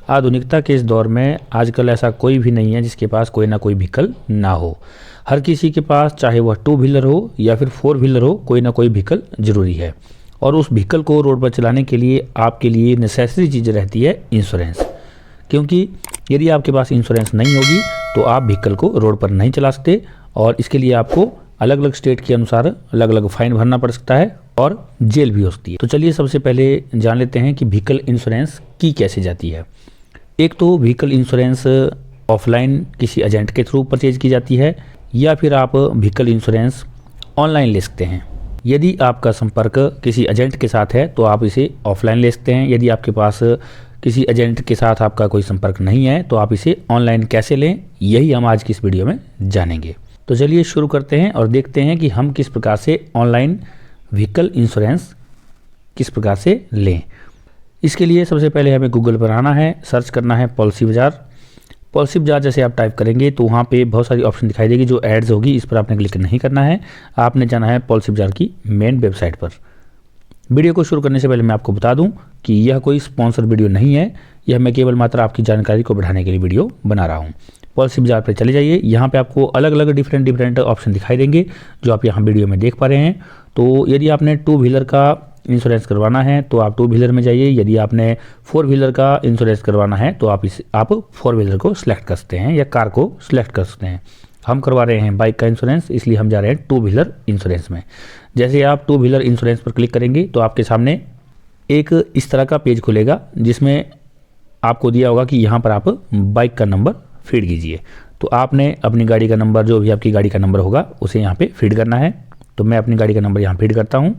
आधुनिकता के इस दौर में आजकल ऐसा कोई भी नहीं है जिसके पास कोई ना कोई व्हीकल ना हो। हर किसी के पास, चाहे वह 2 व्हीलर हो या फिर 4 व्हीलर हो, कोई ना कोई व्हीकल ज़रूरी है। और उस व्हीकल को रोड पर चलाने के लिए आपके लिए नेसेसरी चीज़ रहती है इंश्योरेंस। क्योंकि यदि आपके पास इंश्योरेंस नहीं होगी तो आप व्हीकल को रोड पर नहीं चला सकते, और इसके लिए आपको अलग अलग स्टेट के अनुसार अलग अलग फाइन भरना पड़ सकता है और जेल भी हो सकती है। तो चलिए सबसे पहले जान लेते हैं कि व्हीकल इंश्योरेंस की कैसे जाती है। एक तो व्हीकल इंश्योरेंस ऑफलाइन किसी एजेंट के थ्रू परचेज की जाती है, या फिर आप व्हीकल इंश्योरेंस ऑनलाइन ले सकते हैं। यदि आपका संपर्क किसी एजेंट के साथ है तो आप इसे ऑफलाइन ले सकते हैं। यदि आपके पास किसी एजेंट के साथ आपका कोई संपर्क नहीं है तो आप इसे ऑनलाइन कैसे लें, यही हम आज की इस वीडियो में जानेंगे। तो चलिए शुरू करते हैं और देखते हैं कि हम किस प्रकार से ऑनलाइन व्हीकल इंश्योरेंस किस प्रकार से लें। इसके लिए सबसे पहले हमें गूगल पर आना है, सर्च करना है पॉलिसी बाजार। पॉलिसी बाजार जैसे आप टाइप करेंगे तो वहाँ पे बहुत सारी ऑप्शन दिखाई देगी जो एड्स होगी, इस पर आपने क्लिक नहीं करना है। आपने जाना है पॉलिसी बाजार की मेन वेबसाइट पर। वीडियो को शुरू करने से पहले मैं आपको बता दूं कि यह कोई स्पॉन्सर वीडियो नहीं है, यह मैं केवल मात्र आपकी जानकारी को बढ़ाने के लिए वीडियो बना रहा हूं। पॉलिसी बाजार पर चले जाइए, यहाँ पे आपको अलग अलग डिफरेंट ऑप्शन दिखाई देंगे जो आप यहाँ वीडियो में देख पा रहे हैं। तो यदि आपने 2 व्हीलर का इंश्योरेंस करवाना है तो आप 2 व्हीलर में जाइए। यदि आपने 4 व्हीलर का इंश्योरेंस करवाना है तो आप 4 व्हीलर को सिलेक्ट कर सकते हैं या कार को सिलेक्ट कर सकते हैं। हम करवा रहे हैं बाइक का इंश्योरेंस, इसलिए हम जा रहे हैं 2 व्हीलर इंश्योरेंस में। जैसे आप 2 व्हीलर इंश्योरेंस पर क्लिक करेंगे तो आपके सामने एक इस तरह का पेज खुलेगा जिसमें आपको दिया होगा कि यहाँ पर आप बाइक का नंबर फीड कीजिए। तो आपने अपनी गाड़ी का नंबर, जो भी आपकी गाड़ी का नंबर होगा, उसे यहाँ पे फीड करना है। तो मैं अपनी गाड़ी का नंबर यहाँ फीड करता हूँ।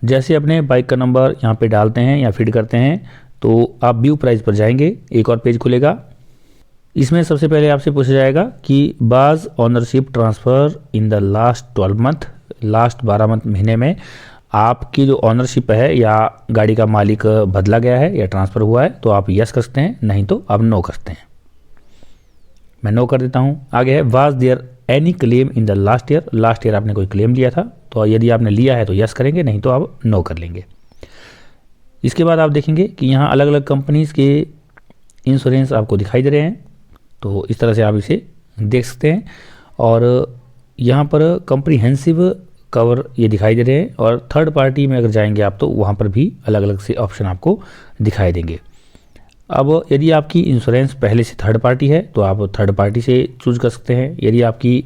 जैसे अपने बाइक का नंबर यहाँ पे डालते हैं या फीड करते हैं तो आप व्यू प्राइस पर जाएंगे, एक और पेज खुलेगा। इसमें सबसे पहले आपसे पूछा जाएगा कि बाज ownership transfer in the last 12 month, last 12 महीने में आपकी जो ऑनरशिप है या गाड़ी का मालिक बदला गया है या ट्रांसफ़र हुआ है तो आप यस कर सकते हैं, नहीं तो आप नो कर सकते हैं। मैं नो कर देता हूँ। आगे है was there any claim in the last year, last year आपने कोई क्लेम लिया था तो यदि आपने लिया है तो यस करेंगे, नहीं तो आप नो कर लेंगे। इसके बाद आप देखेंगे कि यहाँ अलग अलग कंपनीज़ के इंश्योरेंस आपको दिखाई दे रहे हैं, तो इस तरह से आप इसे देख सकते हैं। और यहाँ पर कम्प्रीहेंसिव कवर ये दिखाई दे रहे हैं, और थर्ड पार्टी में अगर जाएंगे आप तो वहाँ पर भी अलग अलग से ऑप्शन आपको दिखाई देंगे। अब यदि आपकी इंश्योरेंस पहले से थर्ड पार्टी है तो आप थर्ड पार्टी से चूज कर सकते हैं। यदि आपकी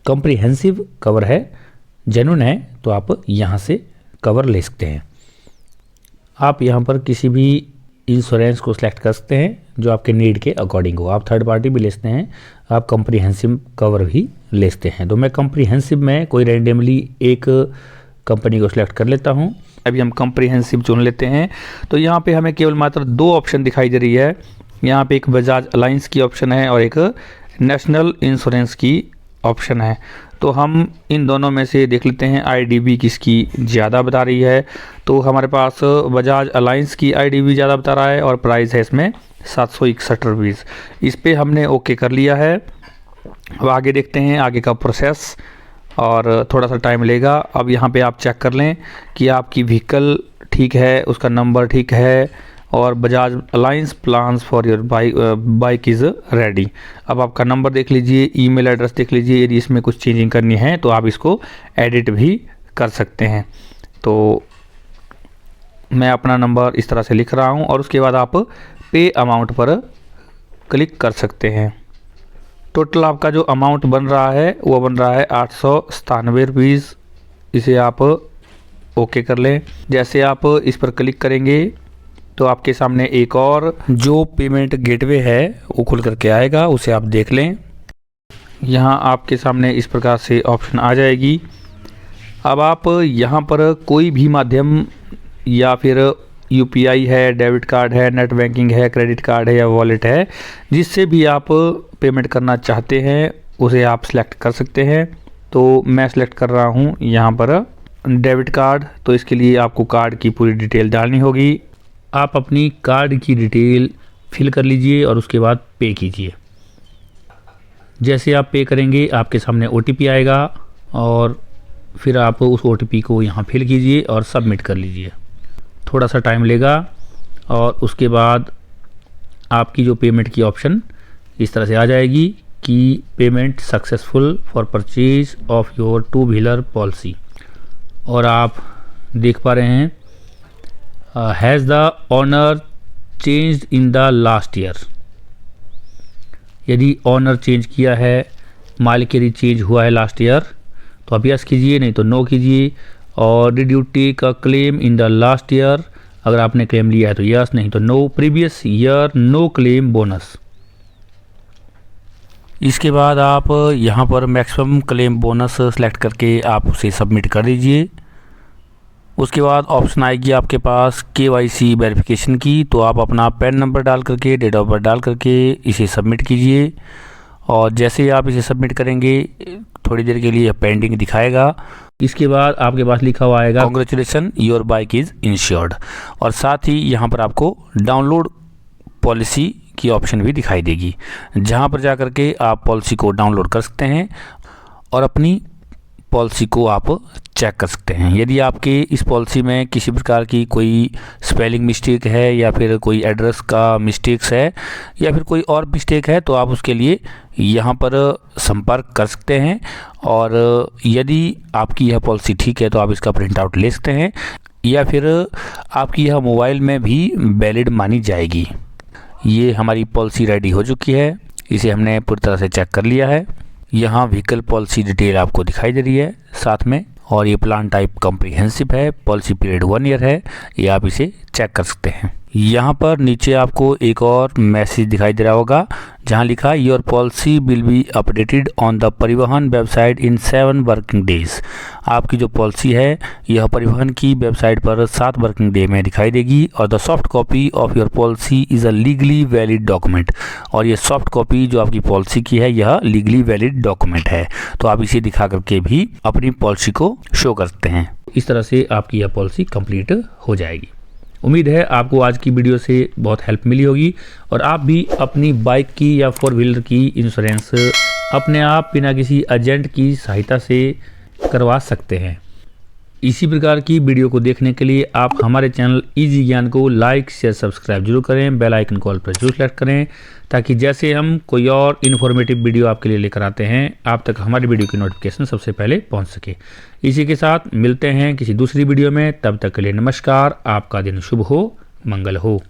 कम्प्रीहेंसिव कवर है, जेन्युइन है, तो आप यहाँ से कवर ले सकते हैं। आप यहाँ पर किसी भी इंश्योरेंस को सिलेक्ट कर सकते हैं जो आपके नीड के अकॉर्डिंग हो। आप थर्ड पार्टी भी ले सकते हैं, आप कम्प्रीहेंसिव कवर भी ले सकते हैं। तो मैं कम्प्रीहेंसिव में कोई रैंडमली एक कंपनी को सिलेक्ट कर लेता हूं। अभी हम कम्प्रीहेंसिव चुन लेते हैं। तो यहाँ पे हमें केवल मात्र 2 ऑप्शन दिखाई दे रही है। यहाँ पे एक बजाज अलायंस की ऑप्शन है और एक नेशनल इंश्योरेंस की ऑप्शन है। तो हम इन दोनों में से देख लेते हैं आईडीबी किसकी ज़्यादा बता रही है। तो हमारे पास बजाज अलायंस की आईडीबी ज़्यादा बता रहा है और प्राइस है इसमें 761 रुपीज़। इस पर हमने ओके कर लिया है। अब आगे देखते हैं आगे का प्रोसेस, और थोड़ा सा टाइम लेगा। अब यहाँ पे आप चेक कर लें कि आपकी व्हीकल ठीक है, उसका नंबर ठीक है, और Bajaj alliance plans for your bike is ready. अब आपका नंबर देख लीजिए, ईमेल एड्रेस देख लीजिए। यदि इसमें कुछ चेंजिंग करनी है तो आप इसको एडिट भी कर सकते हैं। तो मैं अपना नंबर इस तरह से लिख रहा हूँ और उसके बाद आप पे अमाउंट पर क्लिक कर सकते हैं। टोटल आपका जो अमाउंट बन रहा है वो बन रहा है 897 रुपीज़। इसे आप ओके कर लें। जैसे आप इस पर क्लिक करेंगे तो आपके सामने एक और जो पेमेंट गेटवे है वो खुल करके आएगा, उसे आप देख लें। यहाँ आपके सामने इस प्रकार से ऑप्शन आ जाएगी। अब आप यहाँ पर कोई भी माध्यम, या फिर यूपीआई है, डेबिट कार्ड है, नेट बैंकिंग है, क्रेडिट कार्ड है या वॉलेट है, जिससे भी आप पेमेंट करना चाहते हैं उसे आप सिलेक्ट कर सकते हैं। तो मैं सिलेक्ट कर रहा हूँ यहाँ पर डेबिट कार्ड। तो इसके लिए आपको कार्ड की पूरी डिटेल डालनी होगी। आप अपनी कार्ड की डिटेल फिल कर लीजिए और उसके बाद पे कीजिए। जैसे आप पे करेंगे आपके सामने ओटीपी आएगा, और फिर आप उस ओटीपी को यहाँ फिल कीजिए और सबमिट कर लीजिए। थोड़ा सा टाइम लेगा और उसके बाद आपकी जो पेमेंट की ऑप्शन इस तरह से आ जाएगी कि payment successful for purchase of your two wheeler policy. और आप देख पा रहे हैं has the owner changed in the last year. यदि ऑनर चेंज किया है, मालिक यदि चेंज हुआ है लास्ट ईयर तो आप यस कीजिए, नहीं तो नो कीजिए। और did you take a claim in the last year, अगर आपने क्लेम लिया है तो यस, नहीं तो no. Previous year no claim bonus. इसके बाद आप यहाँ पर मैक्सिमम क्लेम बोनस सेलेक्ट करके आप उसे सबमिट कर दीजिए। उसके बाद ऑप्शन आएगी आपके पास KYC वेरिफिकेशन की, तो आप अपना पैन नंबर डाल करके, डेट ऑफ बर्थ डाल करके इसे सबमिट कीजिए। और जैसे ही आप इसे सबमिट करेंगे थोड़ी देर के लिए पेंडिंग दिखाएगा। इसके बाद आपके पास लिखा हुआ आएगा congratulation your bike is insured, और साथ ही यहाँ पर आपको डाउनलोड पॉलिसी की ऑप्शन भी दिखाई देगी, जहाँ पर जा कर के आप पॉलिसी को डाउनलोड कर सकते हैं और अपनी पॉलिसी को आप चेक कर सकते हैं। यदि आपके इस पॉलिसी में किसी प्रकार की कोई स्पेलिंग मिस्टेक है या फिर कोई एड्रेस का मिस्टेक्स है या फिर कोई और मिस्टेक है तो आप उसके लिए यहाँ पर संपर्क कर सकते हैं। और यदि आपकी यह पॉलिसी ठीक है तो आप इसका प्रिंट आउट ले सकते हैं, या फिर आपकी यह मोबाइल में भी वैलिड मानी जाएगी। ये हमारी पॉलिसी रेडी हो चुकी है, इसे हमने पूरी तरह से चेक कर लिया है। यहाँ व्हीकल पॉलिसी डिटेल आपको दिखाई दे रही है साथ में, और ये प्लान टाइप कॉम्प्रिहेंसिव है, पॉलिसी पीरियड 1 ईयर है, ये आप इसे चेक कर सकते हैं। यहाँ पर नीचे आपको एक और मैसेज दिखाई दे रहा होगा जहाँ लिखा है your policy will be updated on the परिवहन वेबसाइट इन 7 वर्किंग डेज। आपकी जो पॉलिसी है यह परिवहन की वेबसाइट पर 7 वर्किंग डे में दिखाई देगी। और the soft copy of your policy is a legally valid document, और ये सॉफ्ट कॉपी जो आपकी पॉलिसी की है यह लीगली वैलिड डॉक्यूमेंट है, तो आप इसे दिखा करके भी अपनी पॉलिसी को शो कर सकते हैं। इस तरह से आपकी यह पॉलिसी कंप्लीट हो जाएगी। उम्मीद है आपको आज की वीडियो से बहुत हेल्प मिली होगी और आप भी अपनी बाइक की या 4 व्हीलर की इंश्योरेंस अपने आप बिना किसी एजेंट की सहायता से करवा सकते हैं। इसी प्रकार की वीडियो को देखने के लिए आप हमारे चैनल इजी ज्ञान को लाइक शेयर सब्सक्राइब जरूर करें, बेल आइकन कॉल पर जरूर सेलेक्ट करें, ताकि जैसे हम कोई और इन्फॉर्मेटिव वीडियो आपके लिए लेकर आते हैं आप तक हमारी वीडियो की नोटिफिकेशन सबसे पहले पहुंच सके। इसी के साथ मिलते हैं किसी दूसरी वीडियो में, तब तक के लिए नमस्कार। आपका दिन शुभ हो, मंगल हो।